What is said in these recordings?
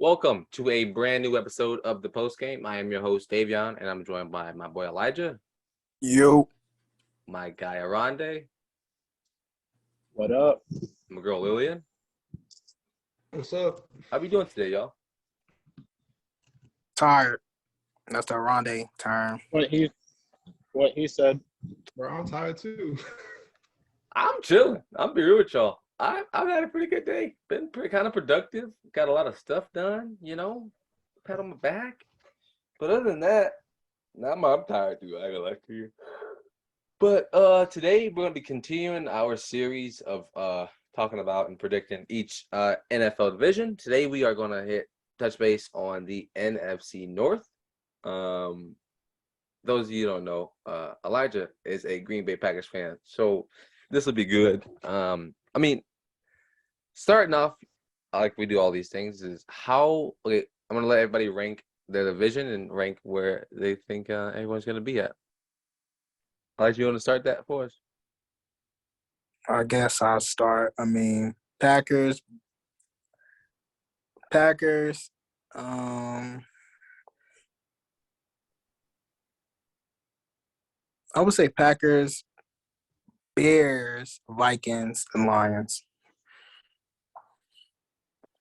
Welcome to a brand new episode of the Post Game. I am your host, Davion, and I'm joined by my boy Elijah. Yo. My guy Oronde. What up? My girl Lillian. What's up? How we doing today, y'all? Tired. That's the Oronde term. What he said. Bro, I'm tired too. I'm chilling. I'll be real with y'all. I've had a pretty good day. Been kind of productive. Got a lot of stuff done, pat on my back. But other than that, I'm tired too. I gotta lie to you. But today we're gonna be continuing our series of talking about and predicting each NFL division. Today we are gonna touch base on the NFC North. Those of you who don't know, Elijah is a Green Bay Packers fan, so this will be good. Starting off, like we do all these things, is I'm going to let everybody rank their division and rank where they think everyone's going to be at. Elijah, you want to start that for us? I guess I'll start. Packers. I would say Packers, Bears, Vikings, and Lions.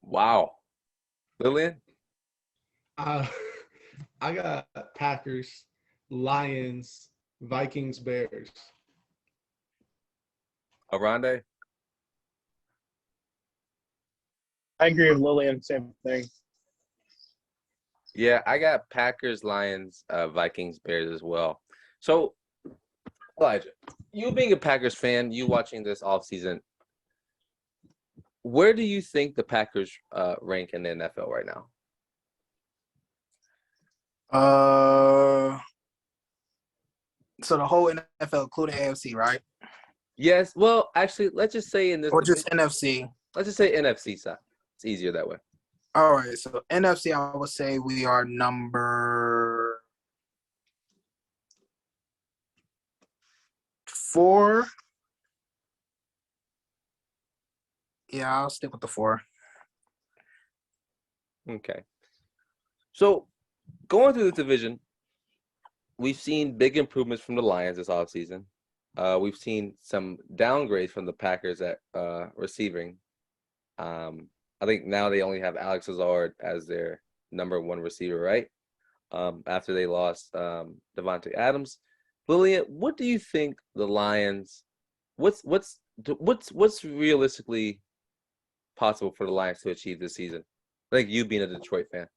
Wow. Lillian? I got Packers, Lions, Vikings, Bears. Oronde? I agree with Lillian, same thing. Yeah, I got Packers, Lions, Vikings, Bears as well. So, Elijah, you being a Packers fan, you watching this offseason, where do you think the Packers rank in the NFL right now? So the whole NFL, including AFC, right? Yes. Well, actually, let's just say in this. Or just NFC? Let's just say NFC side. It's easier that way. All right. So NFC, I would say we are number 4. Yeah, I'll stick with the 4. Okay. So, going through this division, we've seen big improvements from the Lions this offseason. We've seen some downgrades from the Packers at receiving. I think now they only have Alex Lazard as their number 1 receiver, right? After they lost Devontae Adams. Lillian, what do you think the Lions? What's realistically possible for the Lions to achieve this season? I think you being a Detroit fan.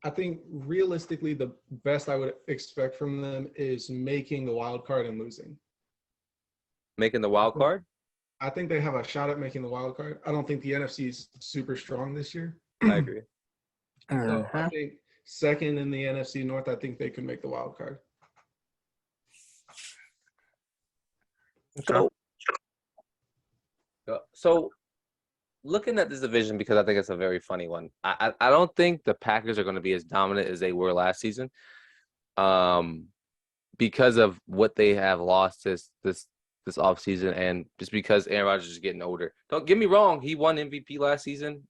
I think realistically, the best I would expect from them is making the wild card and losing. Making the wild card? I think they have a shot at making the wild card. I don't think the NFC is super strong this year. I agree. So I think second in the NFC North, I think they could make the wild card. So looking at this division, because I think it's a very funny one, I don't think the Packers are going to be as dominant as they were last season, because of what they have lost this offseason, and just because Aaron Rodgers is getting older. Don't get me wrong, he won MVP last season,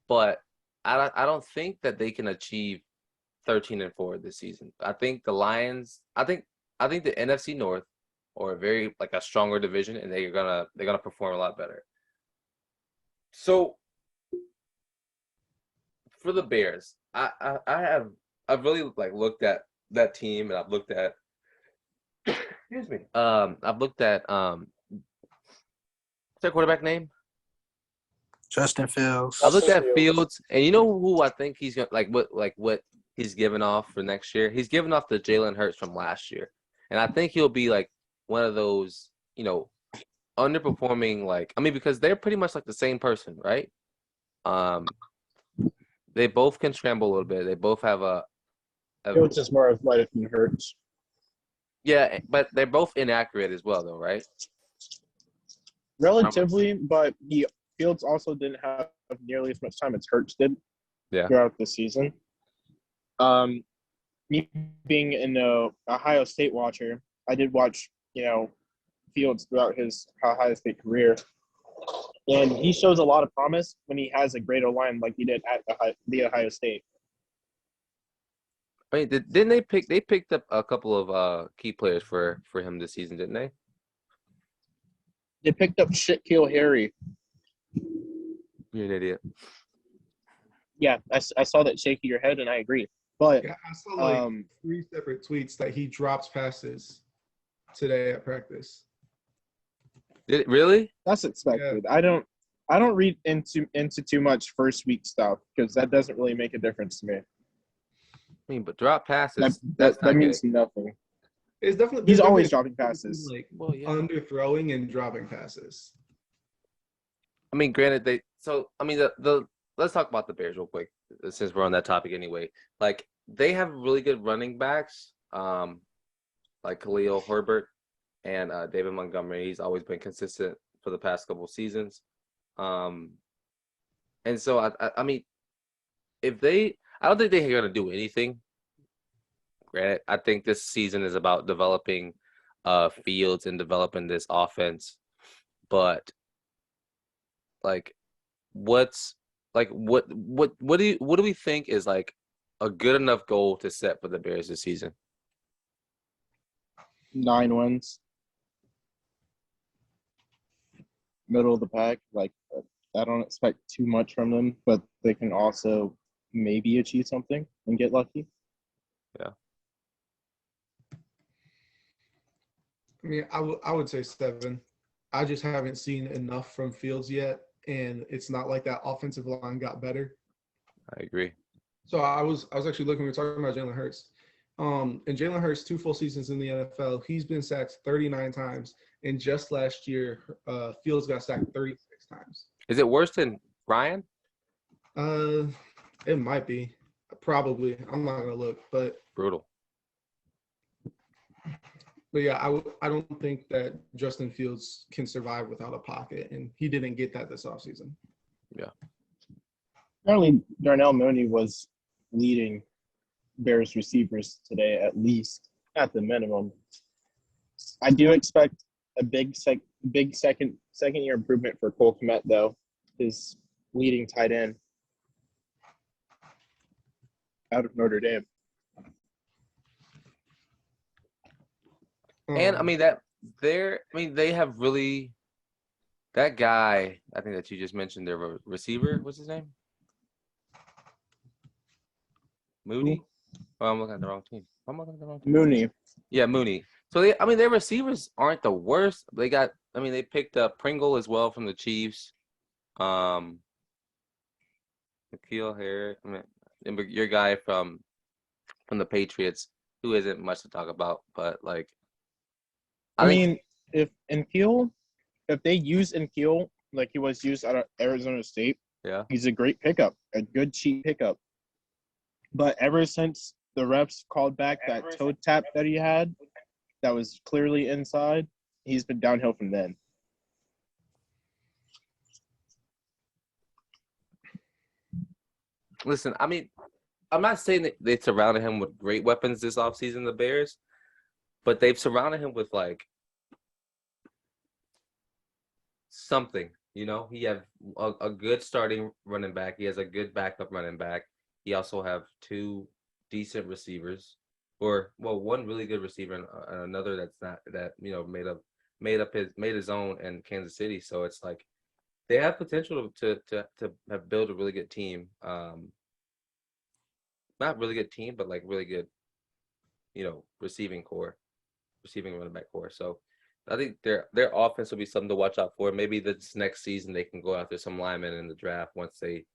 but I don't think that they can achieve 13-4 this season. I think the Lions, I think the NFC North, or a stronger division, and they're gonna perform a lot better. So for the Bears, I've really looked at that team, and I've looked at excuse me. I've looked at what's their quarterback name? Justin Fields. I looked at Fields, and you know who I think he's gonna what he's given off for next year? He's given off the Jalen Hurts from last year. And I think he'll be one of those, underperforming, because they're pretty much the same person, right? They both can scramble a little bit. They both have Fields is more athletic than Hurts. Yeah, but they're both inaccurate as well, though, right? Relatively, but Fields also didn't have nearly as much time as Hurts did throughout the season. Me being an Ohio State watcher, I did watch, Fields throughout his Ohio State career. And he shows a lot of promise when he has a great O-line like he did at the Ohio State. I mean, didn't they picked up a couple of key players for him this season, didn't they? They picked up Shitkill Harry. You're an idiot. Yeah, I saw that shaking your head, and I agree. But Yeah, I saw like 3 separate tweets that he drops passes today at practice. Did it really? that's expected. Yeah. I don't read into too much first week stuff because that doesn't really make a difference to me. I mean, but drop passes. That means nothing. It's definitely he's always dropping passes. Like underthrowing and dropping passes. I mean, granted, let's talk about the Bears real quick since we're on that topic anyway. Like they have really good running backs, like Khalil Herbert and David Montgomery. He's always been consistent for the past couple seasons. And so I mean, I don't think they're going to do anything. Granted, I think this season is about developing Fields and developing this offense. But like, what do we think is like a good enough goal to set for the Bears this season? 9 wins. Middle of the pack. Like, I don't expect too much from them, but they can also maybe achieve something and get lucky. Yeah. I mean, I would say 7. I just haven't seen enough from Fields yet, and it's not like that offensive line got better. I agree. So I was actually looking. We were talking about Jalen Hurts. And Jalen Hurts, 2 full seasons in the NFL, he's been sacked 39 times. And just last year, Fields got sacked 36 times. Is it worse than Ryan? It might be. Probably. I'm not gonna look, but brutal. But yeah, I don't think that Justin Fields can survive without a pocket, and he didn't get that this offseason. Yeah. Apparently, Darnell Mooney was leading Bears receivers today, at least at the minimum. I do expect a big second year improvement for Cole Kmet, though, his leading tight end out of Notre Dame. And I mean they have really that guy. I think that you just mentioned their receiver. What's his name? Mooney. Oh, I'm looking at the wrong team. Mooney. Yeah, Mooney. So their receivers aren't the worst. They picked up Pringle as well from the Chiefs. N'Keal Harris. Your guy from the Patriots, who isn't much to talk about, but like. I mean, if they use N'Keal like he was used out of Arizona State, yeah, he's a great pickup, a good cheap pickup. But ever since the refs called back that toe tap that he had, that was clearly inside, he's been downhill from then. Listen, I mean, I'm not saying that they surrounded him with great weapons this offseason, the Bears, but they've surrounded him with like something, you know. He have a good starting running back. He has a good backup running back. He also have 2 decent receivers, or one really good receiver and another that's not that made his own in Kansas City. So it's like they have potential to have built a really good team. Not really good team, but like really good, receiving running back core. So I think their offense will be something to watch out for. Maybe this next season they can go after some linemen in the draft once they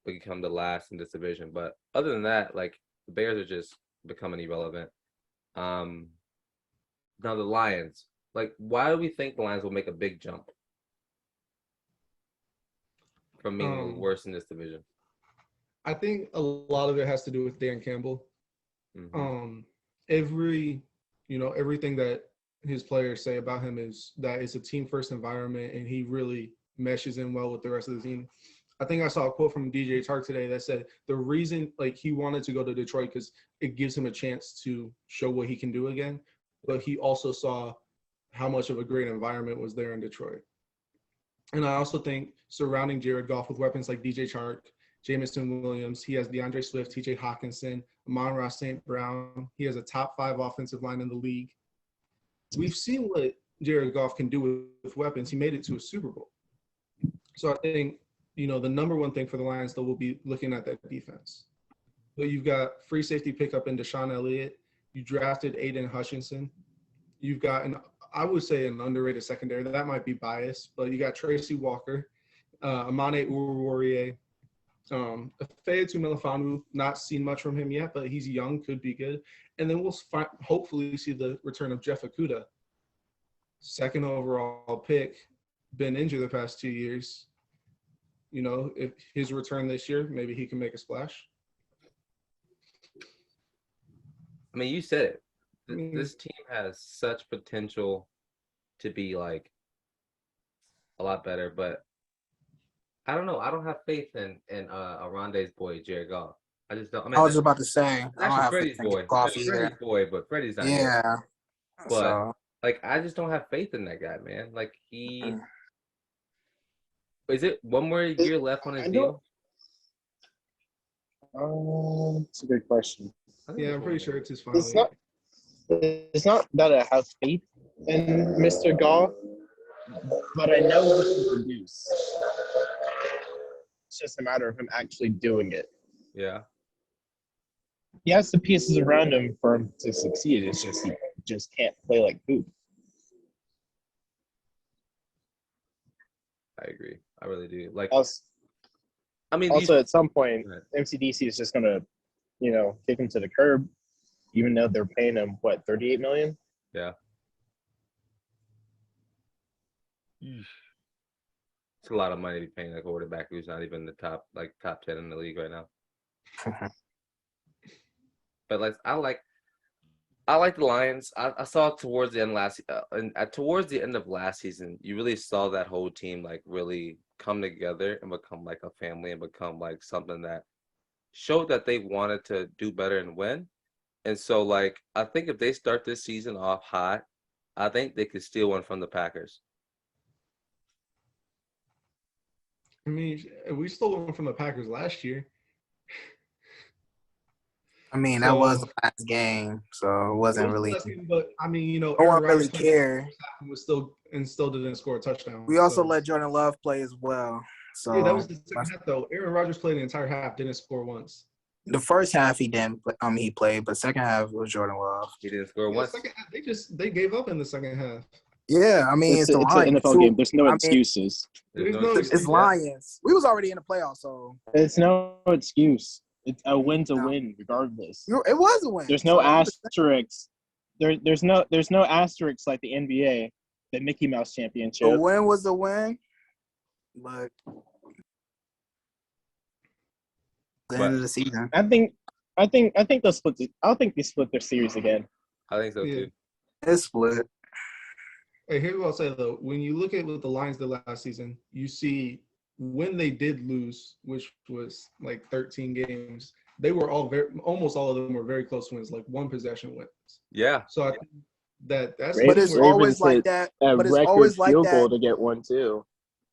become the last in this division. But other than that, like the Bears are just becoming irrelevant. Now the Lions, like why do we think the Lions will make a big jump from being the worst in this division? I think a lot of it has to do with Dan Campbell. Mm-hmm. Everything that his players say about him is that it's a team first environment and he really meshes in well with the rest of the team. I think I saw a quote from DJ Chark today that said the reason he wanted to go to Detroit because it gives him a chance to show what he can do again, but he also saw how much of a great environment was there in Detroit. And I also think surrounding Jared Goff with weapons like DJ Chark, Jamison Williams, he has DeAndre Swift, TJ Hawkinson, Amon-Ra St. Brown. He has a top 5 offensive line in the league. We've seen what Jared Goff can do with weapons. He made it to a Super Bowl. So I think, the number one thing for the Lions, though, will be looking at that defense. But you've got free safety pickup in Deshaun Elliott. You drafted Aiden Hutchinson. You've got I would say an underrated secondary. That might be biased, but you got Tracy Walker, Amane Uruwariye, Featu Melifonwu. Not seen much from him yet, but he's young, could be good. And then we'll hopefully see the return of Jeff Okudah, 2nd overall pick, been injured the past 2 years. If his return this year, maybe he can make a splash. I mean, you said it. This team has such potential to be like a lot better, but I don't know. I don't have faith in Oronde's boy, Jared Goff. I just don't. I mean, I was just about to say, I don't actually have Freddie's to boy. think Goff It's either. Freddie's boy, but Freddie's not here. Yeah. But So like, I just don't have faith in that guy, man. Like, is it one more year left on his I deal? It's a good question. it's Yeah, I'm one pretty sure more. it's his final It's year. not. It's not that I have faith in Mr. Goff, but I know he can produce. It's just a matter of him actually doing it. Yeah. He has the pieces around him for him to succeed. It's just he just can't play like poop. I agree. I really do. Like, Also, I mean, at some point, Go ahead. MCDC is just gonna, kick him to the curb, even though they're paying him $38 million. yeah. It's a lot of money to be paying a quarterback who's not even the top 10 in the league right now. But I like the Lions. I saw towards the end towards the end of last season, you really saw that whole team like really come together and become like a family and become like something that showed that they wanted to do better and win. And so like I think if they start this season off hot, I think they could steal one from the Packers. I mean, we stole one from the Packers last year. I mean, that was the last game, so it wasn't really. But I mean, no one really cared. Was still didn't score a touchdown. We also let Jordan Love play as well. So yeah, that was the second half though. Aaron Rodgers played the entire half, didn't score once. The first half he didn't. He played, but second half was Jordan Love. He didn't score once. Second half, they gave up in the second half. Yeah, I mean it's the an Lions. NFL game. There's no excuses. It's Lions. We was already in the playoffs, so it's no excuse. It's a win's a win, regardless. It was a win. There's no asterisks. There's no asterisks like the NBA, the Mickey Mouse Championship. The win was a win, but the end of the season. I think they'll split. I think they split their series again. I think so too. It's split. Hey, here's what I'll say though. When you look at what the Lions did last season, you see when they did lose, which was like 13 games, they were almost all of them were very close wins, like one possession wins. Yeah. So I think that's. But it's always like that. But it's always like field that. Goal to get one too.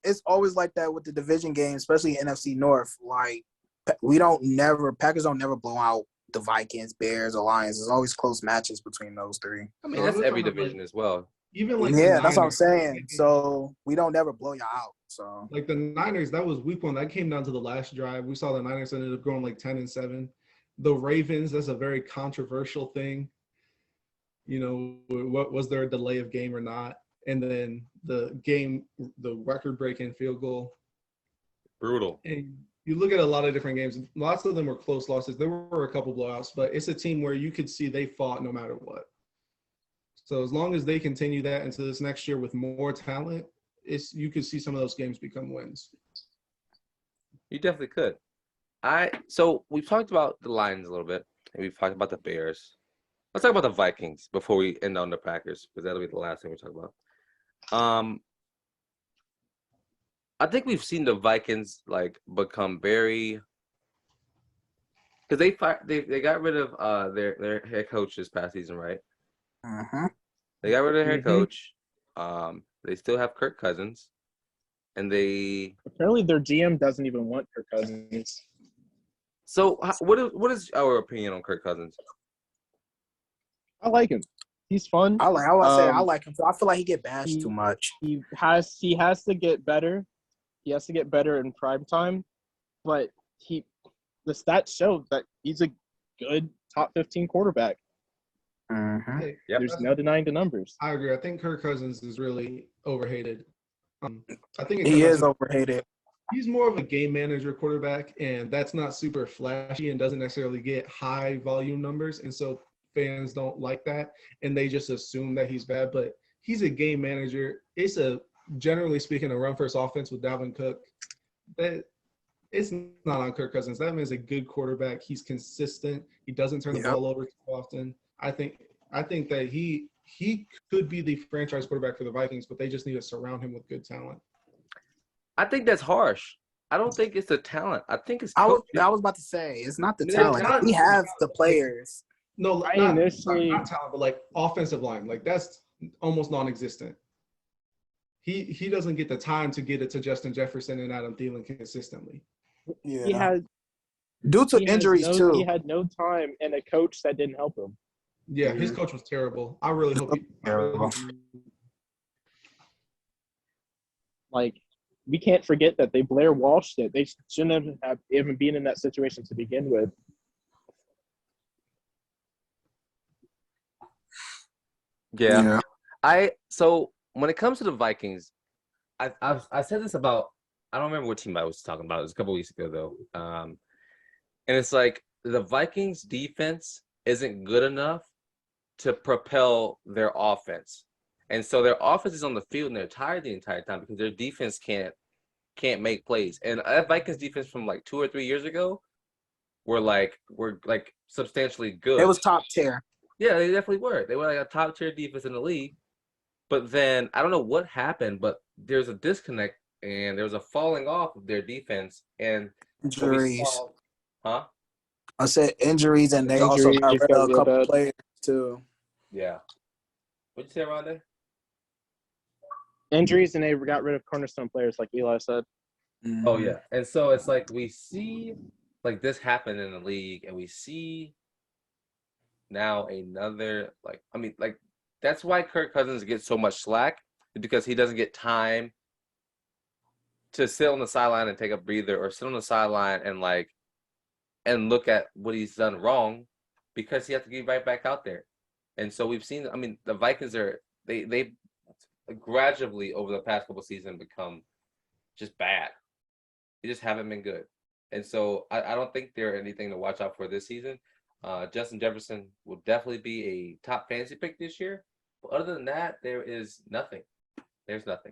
It's always like that with the division games, especially NFC North. Like Packers don't never blow out the Vikings, Bears, or Lions. There's always close matches between those three. I mean that's every division as well. Even like that's what I'm saying. So we don't never blow y'all out. So like the Niners, that was week 1. That came down to the last drive. We saw the Niners ended up going like 10-7. The Ravens, that's a very controversial thing. What was there a delay of game or not? And then the record-breaking field goal. Brutal. And you look at a lot of different games. Lots of them were close losses. There were a couple blowouts, but it's a team where you could see they fought no matter what. So as long as they continue that into this next year with more talent, you could see some of those games become wins. You definitely could. So we've talked about the Lions a little bit, and we've talked about the Bears. Let's talk about the Vikings before we end on the Packers, because that'll be the last thing we talk about. I think we've seen the Vikings like become very, because they got rid of their head coach this past season, right? uh-huh. They got rid of their head coach. They still have Kirk Cousins. and they. Apparently, their GM doesn't even want Kirk Cousins. So, what is our opinion on Kirk Cousins? I like him. He's fun. I like him. So I feel like he get bashed too much. He has to get better. He has to get better in prime time, but the stats show that he's a good top 15 quarterback. Mm-hmm. Hey, Yep. There's no denying the numbers. I agree. I think Kirk Cousins is really overhated. I think He is overhated. he's more of a game manager quarterback, and that's not super flashy and doesn't necessarily get high volume numbers. And so fans don't like that, and they just assume that he's bad. But he's a game manager. It's generally speaking, a run first offense with Dalvin Cook. That it's not on Kirk Cousins. That man's a good quarterback. He's consistent. He doesn't turn the ball over too often. I think that he could be the franchise quarterback for the Vikings, but they just need to surround him with good talent. I think that's harsh. I don't think it's the talent. I think it's. I was about to say it's not the talent. We have the players. No, not talent, but like offensive line. Like that's almost non-existent. He doesn't get the time to get it to Justin Jefferson and Adam Thielen consistently. Yeah. He had due to injuries too. He had no time and a coach that didn't help him. Yeah, his coach was terrible. I really hope like we can't forget that they Blair Walshed it. They shouldn't have even been in that situation to begin with. Yeah. So when it comes to the Vikings, I said this about, I don't remember what team I was talking about. It was a couple weeks ago though. And it's like the Vikings defense isn't good enough to propel their offense. And so their offense is on the field and they're tired the entire time because their defense can't make plays. And that Vikings defense from like 2 or 3 years ago were like substantially good. It was top tier. Yeah, they definitely were. They were like a top tier defense in the league. But then I don't know what happened, but there's a disconnect and there was a falling off of their defense and injuries. Huh? I said injuries, and they also got rid of a couple players too. Yeah. What'd you say, Oronde? Injuries, and they got rid of cornerstone players, like Eli said. Mm-hmm. Oh yeah, and so it's like we see like this happen in the league, and we see now another that's why Kirk Cousins gets so much slack, because he doesn't get time to sit on the sideline and take a breather, or sit on the sideline and look at what he's done wrong, because he has to get right back out there. And so we've seen, the Vikings they gradually over the past couple of seasons become just bad. They just haven't been good. And so I don't think they're anything to watch out for this season. Justin Jefferson will definitely be a top fantasy pick this year. But other than that, there is nothing. There's nothing.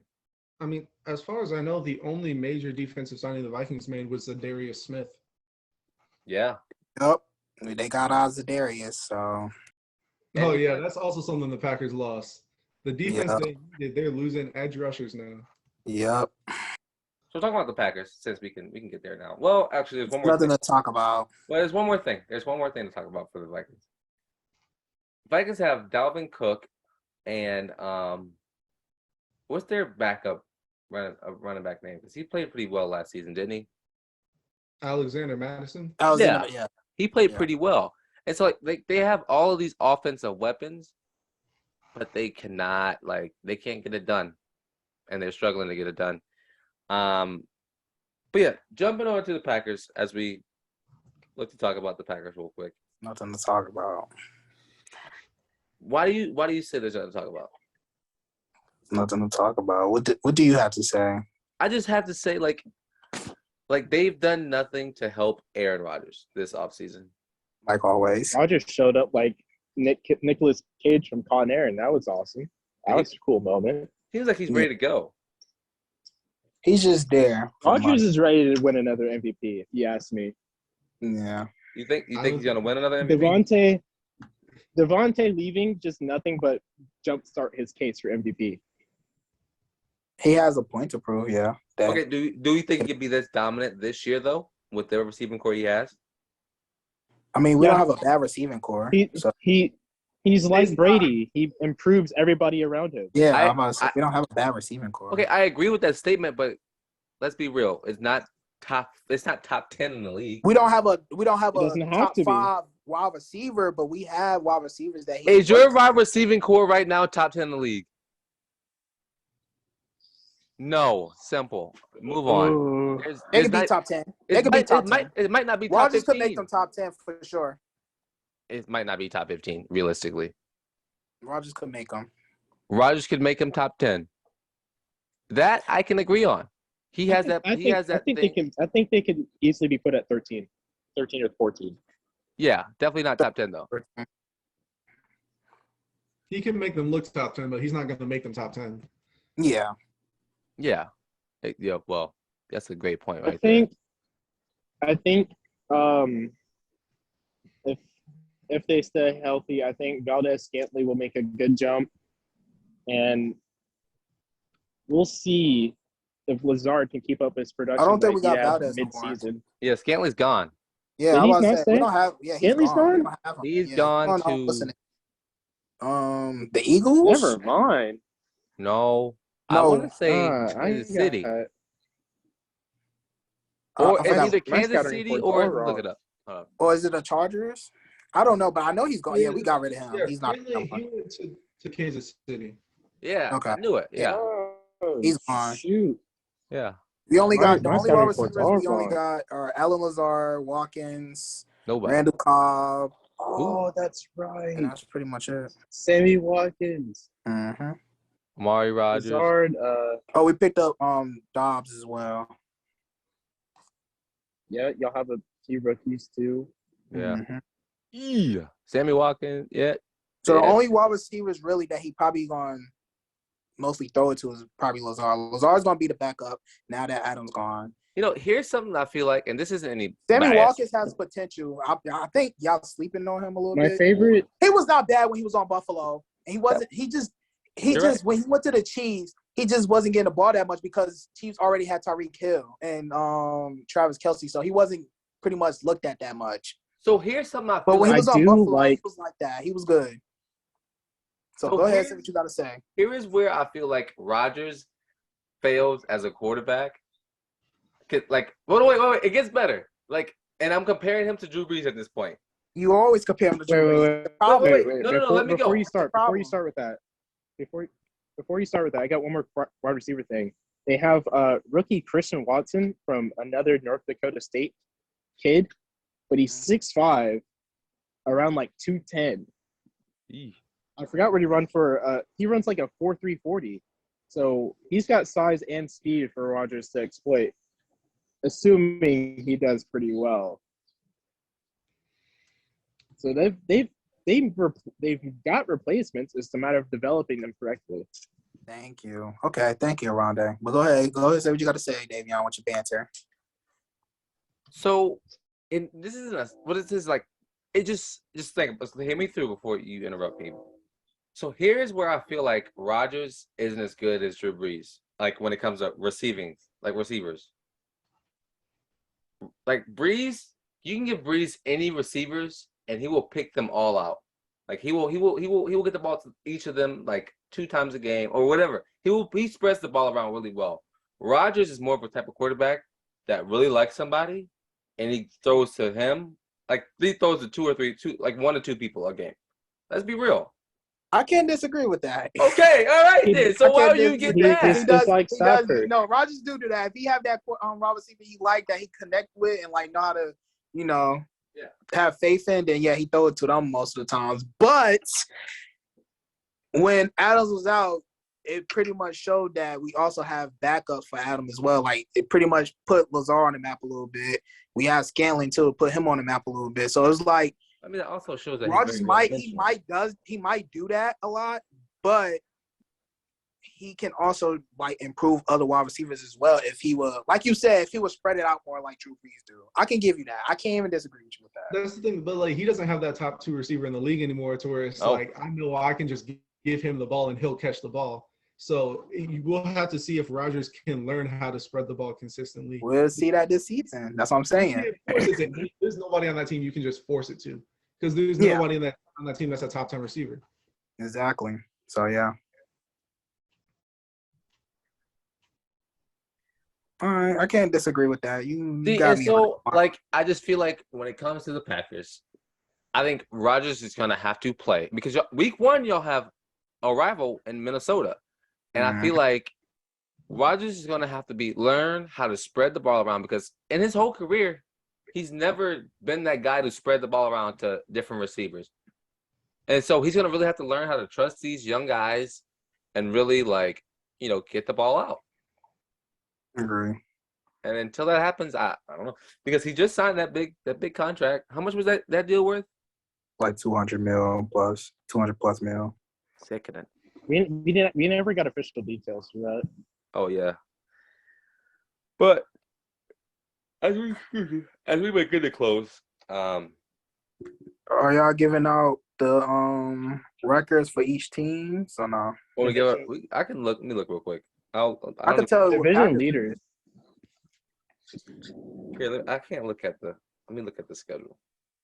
As far as I know, the only major defensive signing the Vikings made was Darius Smith. Yeah. Yep. They got Zadarius, so. Oh, yeah. That's also something the Packers lost. The defense, they're losing edge rushers now. Yep. So talking about the Packers, since we can get there now. Well, actually, there's one more Nothing thing to talk about. Well, there's one more thing. There's one more thing to talk about for the Vikings. Vikings have Dalvin Cook and what's their backup running back name? Because he played pretty well last season, didn't he? Alexander Madison. Yeah. He played pretty well. And so they have all of these offensive weapons, but they can't get it done. And they're struggling to get it done. But yeah, jumping over to the Packers as we look to talk about the Packers real quick. Nothing to talk about. Why do you say there's nothing to talk about? Nothing to talk about. What do you have to say? I just have to say, like they've done nothing to help Aaron Rodgers this offseason. Like always. Rodgers showed up like Nicolas Cage from Con Air, and that was awesome. That was a cool moment. Seems like he's ready to go. He's just there. Rodgers is ready to win another MVP, if you ask me. Yeah. You think he's gonna win another MVP? Devontae leaving just nothing but jumpstart his case for MVP. He has a point to prove, yeah. Okay, do you think he could be this dominant this year though, with the receiving core he has? We don't have a bad receiving core. He's like Brady. He improves everybody around him. Yeah, we don't have a bad receiving core. Okay, I agree with that statement, but let's be real. It's not top 10 in the league. We don't have a doesn't have top to be. 5 wide receiver, but we have wide receivers that he Is your wide receiving core right now top 10 in the league? No, simple. Move on. Ooh. They could be top 10. They could be top 10. It might not be top 15. Rodgers could make them top 10 for sure. It might not be top 15, realistically. Rodgers could make them. Rodgers could make him top 10. That I can agree on. He has that. I think they can easily be put at 13 or 14. Yeah, definitely not top 10 though. He can make them look top 10, but he's not going to make them top 10. Yeah. Yeah. Yeah. Well, that's a great point, right? I think if they stay healthy, I think Valdez-Scantling will make a good jump, and we'll see if Lazard can keep up his production. I don't think we got Valdez mid-season. Yeah, Scantley's gone. Yeah, Did I he was not saying stay? we don't have. Yeah, Scantley's gone. We gone? don't have him. He's gone to. The Eagles. Never mind. No, I No. want to say Kansas City, or it's either Kansas City or look it up. Or is it the Chargers? I don't know, but I know he's gone. Yeah, we got rid of him. Yeah, He's not. he went to Kansas City. Yeah, Okay. I knew it. Yeah, Oh, He's gone. Shoot. yeah. We only got the My only scouting wide reports receivers are we only gone. got are Alan Lazard, Watkins, Nobody. Randall Cobb, Oh, that's right. and that's pretty much it. Sammy Watkins. Mm-hmm. Amari Rodgers. Lazard, Oh, we picked up Dobbs as well. yeah, y'all have a few rookies too. Yeah. Mhm. Yeah. Sammy Watkins. Yeah. So the Yeah. only wide receivers really that he probably gonna mostly throw it to is probably Lazard. Lazard's gonna be the backup now that Adams gone. You know, here's something I feel like, and this isn't any. Sammy bias. Watkins has potential. I think y'all sleeping on him a little My bit. favorite. He was not bad when he was on Buffalo, and he wasn't. He just You're when he went to the Chiefs, he just wasn't getting the ball that much because Chiefs already had Tyreek Hill and Travis Kelce, so he wasn't pretty much looked at that much. So here's something I feel But when he like. was on do Buffalo, he like- was like that. He was good. So So go ahead, here's- say what you got to say. Here is where I feel like Rodgers fails as a quarterback. 'Cause, like, wait, it gets better. Like, and I'm comparing him to Drew Brees at this point. You always compare him to Drew Brees. Wait. No, let me Before go. you start, Problem. with that, before you start with that, I got one more wide receiver thing. They have rookie Christian Watson from another North Dakota State kid, but he's 6'5", around like 210. Eesh. I forgot what he run for. He runs like a 4.3 40. So he's got size and speed for Rodgers to exploit, assuming he does pretty well. So they've got replacements. It's a matter of developing them correctly. Thank you. Okay, thank you, Oronde. But go ahead, say what you got to say, Davion, with your banter. So, this isn't what is this like? It just think. Hear me through before you interrupt me. So here's where I feel like Rodgers isn't as good as Drew Brees. Like when it comes to receiving, like receivers. Like Brees, you can give Brees any receivers, and he will pick them all out. Like he will get the ball to each of them like 2 times a game or whatever. He spreads the ball around really well. Rodgers is more of a type of quarterback that really likes somebody, and he throws to him. Like he throws to 2 or 3, like 1 or 2 people a game. Let's be real. I can't disagree with that. Okay, all right then. So why do you get that? He does like Stafford. No, Rodgers do that. If he have that wide receiver he like that he connect with and like know how to, have faith in, then yeah, he throw it to them most of the times. But when Adams was out, it pretty much showed that we also have backups for Adam as well. Like it pretty much put Lazard on the map a little bit. We have Scantling too, put him on the map a little bit. So it's like I mean, that also shows that Rodgers might do that a lot, but he can also like improve other wide receivers as well if he were, like you said, if he was spread it out more like Drew Brees do. I can give you that. I can't even disagree with you with that. That's the thing, but like he doesn't have that top 2 receiver in the league anymore, to where it's like I know I can just give him the ball and he'll catch the ball. So you will have to see if Rodgers can learn how to spread the ball consistently. We'll see that this season. That's what I'm saying. There's nobody on that team you can just force it to, because there's nobody on that team that's a top 10 receiver. Exactly. So yeah. All right, I can't disagree with that. You See, got and me on so that. like I just feel like when it comes to the Packers, I think Rodgers is gonna have to play because week 1 y'all have a rival in Minnesota, and I feel like Rodgers is gonna have to learn how to spread the ball around because in his whole career, he's never been that guy to spread the ball around to different receivers, and so he's gonna really have to learn how to trust these young guys and really get the ball out. Agree. And until that happens, I don't know because he just signed that big contract. How much was that deal worth? Like 200 mil plus, 200 plus mil. Sickening. We never got official details for that. Oh yeah. But as we make good to close, Are y'all giving out the records for each team? So no. when we give I can look. Let me look real quick. I can tell you what Division Packers- leaders. Here, I can't look at the. Let me look at the schedule.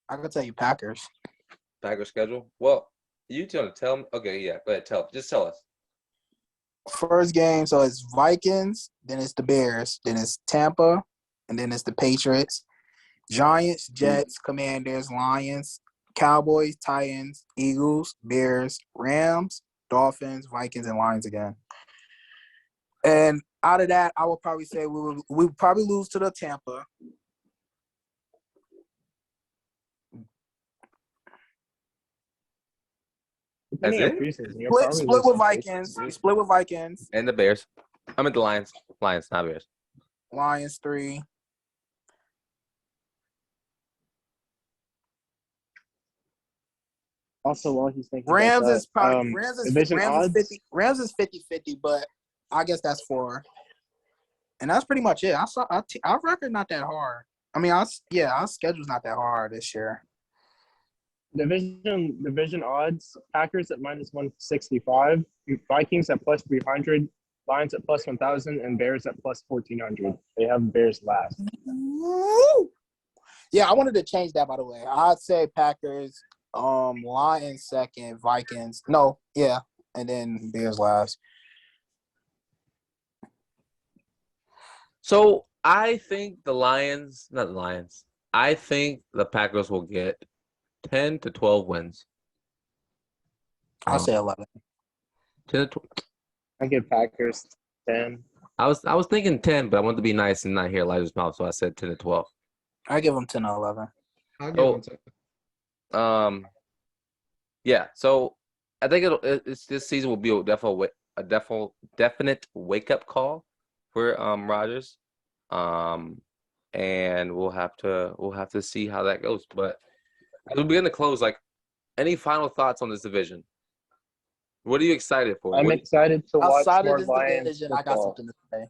I can tell you Packers. Packers schedule. Well, you gonna tell me? Okay, yeah. Go ahead. Just tell us. First game, so it's Vikings, then it's the Bears, then it's Tampa, and then it's the Patriots, Giants, Jets, Commanders, Lions, Cowboys, Titans, Eagles, Bears, Rams, Dolphins, Vikings, and Lions again. And out of that, I would probably say we would probably lose to the Tampa. Depending That's on it? preseason, you'll probably Split lose with to Vikings. Patriots. Split with Vikings. And the Bears. I meant the Lions. Lions, not Bears. Lions 3. Also, while he's thinking Rams about is probably that, Rams division is odds. 50. Rams is 50-50, but I guess that's 4. And that's pretty much it. Our record not that hard. I mean, our schedule's not that hard this year. Division odds: Packers at -165, Vikings at +300, Lions at +1000, and Bears at +1400. They have Bears last. Woo! Yeah, I wanted to change that, by the way. I'd say Packers, Lions second, Vikings. No, yeah, and then Bears last. So I think I think the Packers will get 10 to 12 wins. I'll say 11. 10 to 12. I give Packers 10. I was thinking 10, but I wanted to be nice and not hear Elijah's mouth, so I said 10 to 12. I give them 10 or 11. I'll give him 10. Yeah. So I think this season will be a definite wake up call for Rodgers, and we'll have to see how that goes. But as we begin to close, any final thoughts on this division? What are you excited for? I'm excited to watch Outside more of this Lions division, I got football. something to say.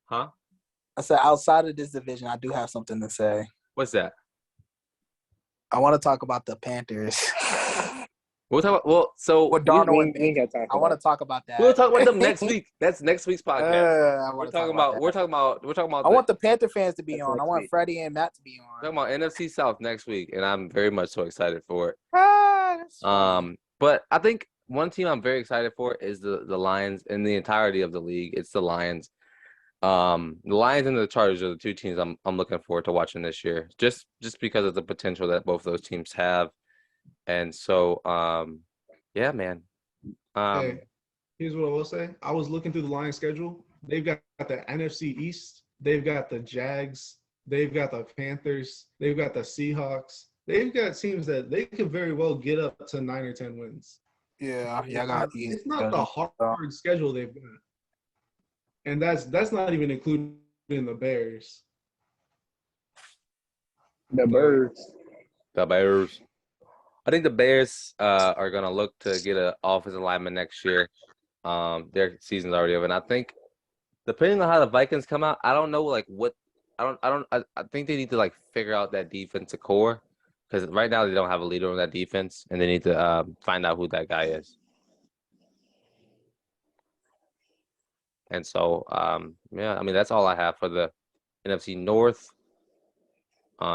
Huh? I said outside of this division, I do have something to say. What's that? I want to talk about the Panthers. We'll talk about. Well, so With Darnold and we ain't got time I for want to that. talk about that. we'll talk about them next week. That's next week's podcast. I We're want talking about. I want the Panther fans to be That's on. I next want week. Freddie and Matt to be talking on. about NFC South next week, and I'm very much so excited for it. That's fine. But I think one team I'm very excited for is the Lions in the entirety of the league. It's the Lions. The Lions and the Chargers are the two teams I'm looking forward to watching this year, just because of the potential that both those teams have. And so, yeah, man. Hey, here's what I will say. I was looking through the Lions schedule. They've got the NFC East. They've got the Jags. They've got the Panthers. They've got the Seahawks. They've got teams that they could very well get up to 9 or 10 wins. Yeah, I got you. It's not the hard schedule they've got. And that's not even including the Bears. The Birds. The Bears. I think the Bears are gonna look to get an offensive lineman next year. Their season's already over, and I think depending on how the Vikings come out, I don't know what I think they need to figure out that defensive core because right now they don't have a leader on that defense, and they need to find out who that guy is. And so, yeah, I mean that's all I have for the NFC North.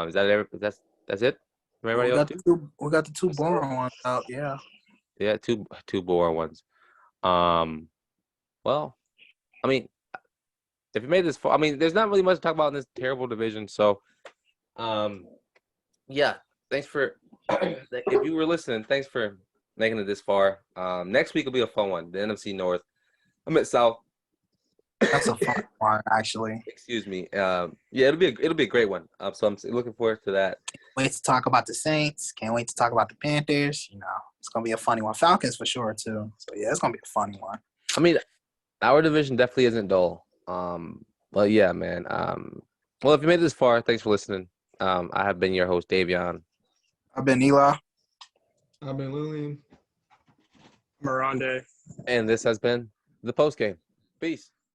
Is that every, that's it? Everybody else? We got the two boring ones out. Yeah. Yeah, two boring ones. Well, I mean, if you made this far, I mean, there's not really much to talk about in this terrible division. So, yeah, thanks for if you were listening, thanks for making it this far. Next week will be a fun one. The NFC North. I'm at South. That's a fun one, actually. Excuse me. Yeah, it'll be a great one. So I'm looking forward to that. Wait to talk about the Saints. Can't wait to talk about the Panthers. You know, it's gonna be a funny one. Falcons for sure too. So yeah, it's gonna be a funny one. I mean, our division definitely isn't dull. Well, yeah, man. Well, if you made it this far, thanks for listening. I have been your host, Davion. I've been Eli. I've been Lillian. Oronde. And this has been the post game. Peace.